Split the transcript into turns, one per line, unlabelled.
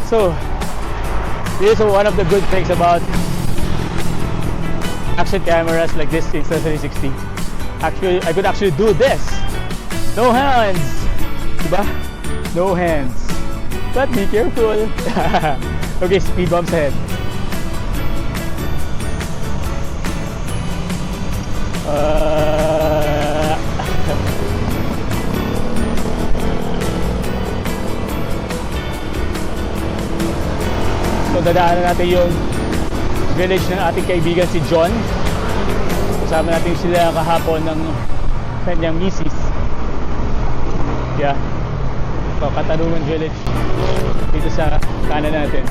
So, this is one of the good things about action cameras like this Insta360. Actually, I could actually do this. No hands. Diba? No hands. But be careful. Okay, speed bumps ahead. So dadaanan natin yung village ng ating kaibigan si John. Kasama natin sila kahapon ng kanyang misis. Yeah. So Katarungan Village dito sa kanan natin.